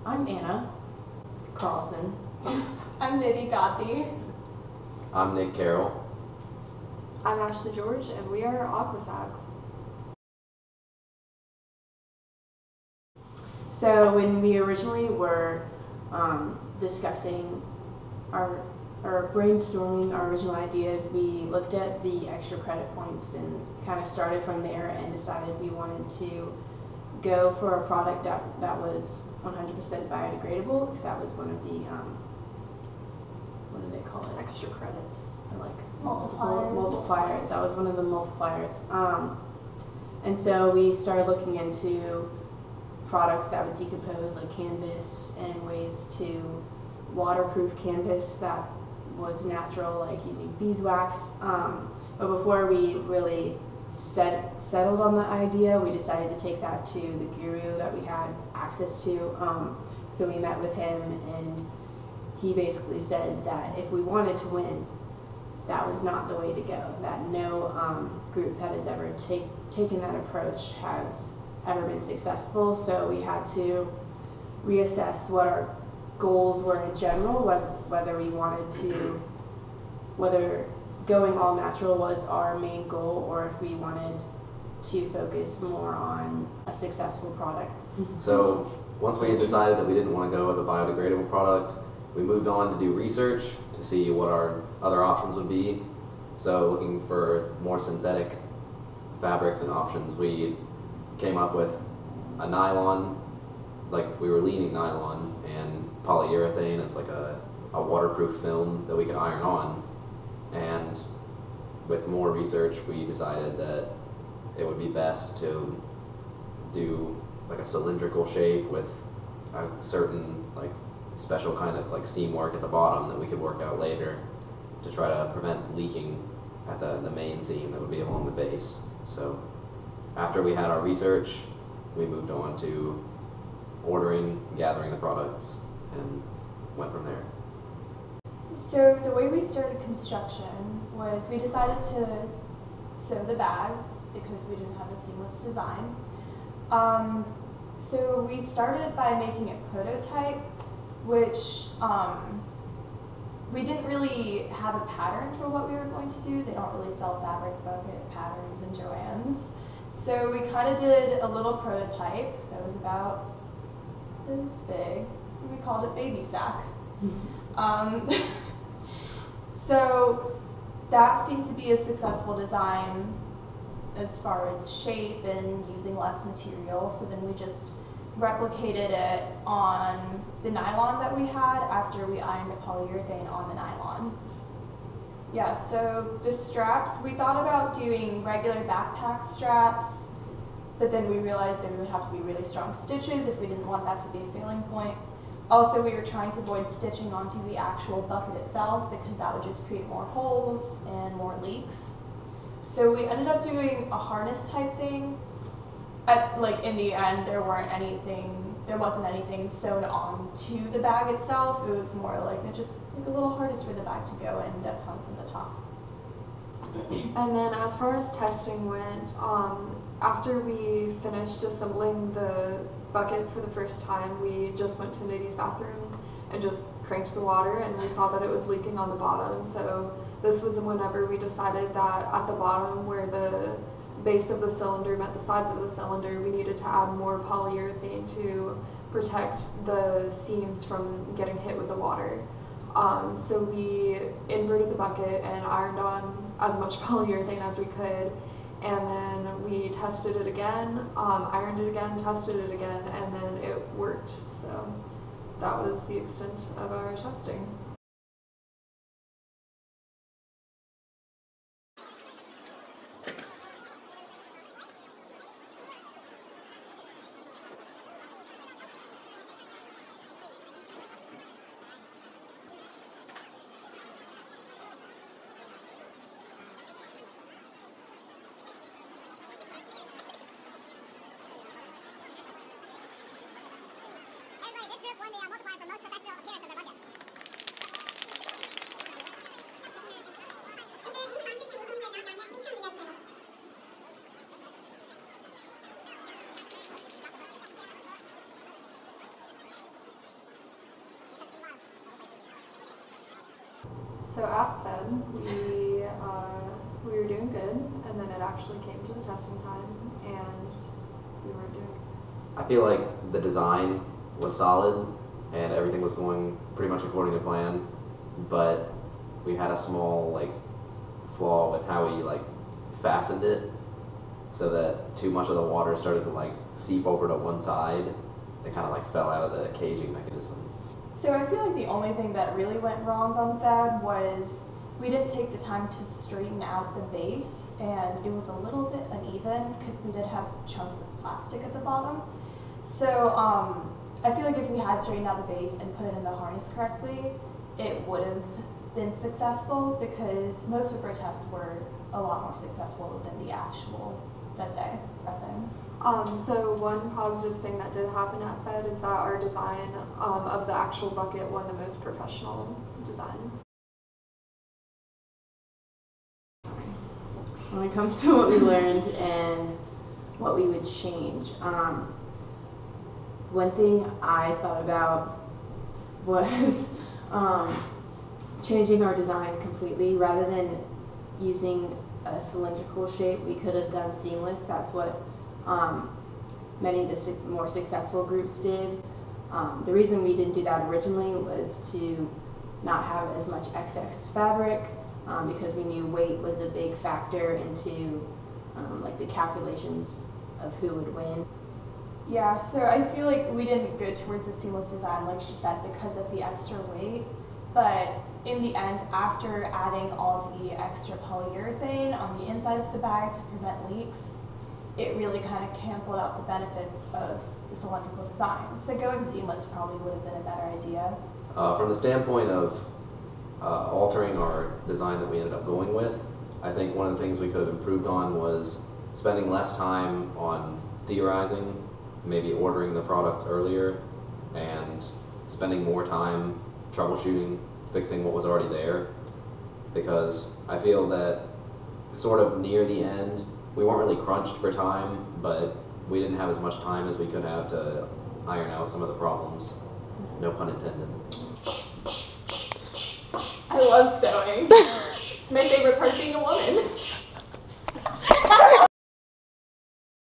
I'm Anna Carlson. I'm Nidhi Gothi. I'm Nick Carroll. I'm Ashley George, and we are Aquasacs. So when we originally were discussing or brainstorming our original ideas, we looked at the extra credit points and kind of started from there and decided we wanted to go for a product that was 100% biodegradable, because that was one of the what do they call it? Extra credit. Or like Multipliers. That was one of the multipliers. And so we started looking into products that would decompose, like canvas, and ways to waterproof canvas that was natural, like using beeswax. But before we really settled on the idea, we decided to take that to the guru that we had access to. So we met with him, and he basically said that if we wanted to win, that was not the way to go, that no group that has ever taken that approach has ever been successful. So we had to reassess what our goals were in general, whether going all natural was our main goal, or if we wanted to focus more on a successful product. So once we had decided that we didn't want to go with a biodegradable product, we moved on to do research to see what our other options would be. So looking for more synthetic fabrics and options, we came up with a nylon, like we were leaning nylon, and polyurethane as like a waterproof film that we could iron on. And with more research, we decided that it would be best to do like a cylindrical shape with a certain like special kind of like seam work at the bottom that we could work out later to try to prevent leaking at the main seam that would be along the base. So after we had our research, we moved on to ordering, gathering the products, and went from there. So the way we started construction was we decided to sew the bag because we didn't have a seamless design. So we started by making a prototype, which we didn't really have a pattern for what we were going to do. They don't really sell fabric bucket patterns in Joann's. So we kind of did a little prototype that was about this big. We called it Baby Sack. So that seemed to be a successful design as far as shape and using less material. So then we just replicated it on the nylon that we had after we ironed the polyurethane on the nylon. Yeah, so the straps, we thought about doing regular backpack straps, but then we realized there would have to be really strong stitches if we didn't want that to be a failing point. Also, we were trying to avoid stitching onto the actual bucket itself because that would just create more holes and more leaks. So we ended up doing a harness type thing. In the end, there wasn't anything sewn onto the bag itself. It was more like just like a little harness for the bag to go in that hung from the top. And then as far as testing went, after we finished assembling the bucket for the first time, we just went to Nidhi's bathroom and just cranked the water, and we saw that it was leaking on the bottom. So this was whenever we decided that at the bottom where the base of the cylinder met the sides of the cylinder, we needed to add more polyurethane to protect the seams from getting hit with the water. So we inverted the bucket and ironed on as much polyurethane as we could, and then we tested it again, ironed it again, tested it again, and then it worked. So that was the extent of our testing. This group won the multiplier for most professional appearance of their bucket. So at Fed, we were doing good, and then it actually came to the testing time, and we weren't doing good. I feel like the design was solid and everything was going pretty much according to plan, but we had a small like flaw with how we like fastened it, so that too much of the water started to like seep over to one side. It kind of like fell out of the caging mechanism. So I feel like the only thing that really went wrong on Fed was we didn't take the time to straighten out the base, and it was a little bit uneven because we did have chunks of plastic at the bottom. So I feel like if we had straightened out the base and put it in the harness correctly, it would have been successful, because most of our tests were a lot more successful than the actual that day. So one positive thing that did happen at Fed is that our design of the actual bucket won the most professional design. When it comes to what we learned and what we would change, one thing I thought about was changing our design completely. Rather than using a cylindrical shape, we could have done seamless. That's what many of the more successful groups did. The reason we didn't do that originally was to not have as much excess fabric, because we knew weight was a big factor into like the calculations of who would win. Yeah, so I feel like we didn't go towards a seamless design, like she said, because of the extra weight. But in the end, after adding all the extra polyurethane on the inside of the bag to prevent leaks, it really kind of canceled out the benefits of the cylindrical design. So going seamless probably would have been a better idea. From the standpoint of altering our design that we ended up going with, I think one of the things we could have improved on was spending less time on theorizing, maybe ordering the products earlier, and spending more time troubleshooting, fixing what was already there. Because I feel that sort of near the end, we weren't really crunched for time, but we didn't have as much time as we could have to iron out some of the problems. No pun intended. I love sewing. It's my favorite part of being a woman.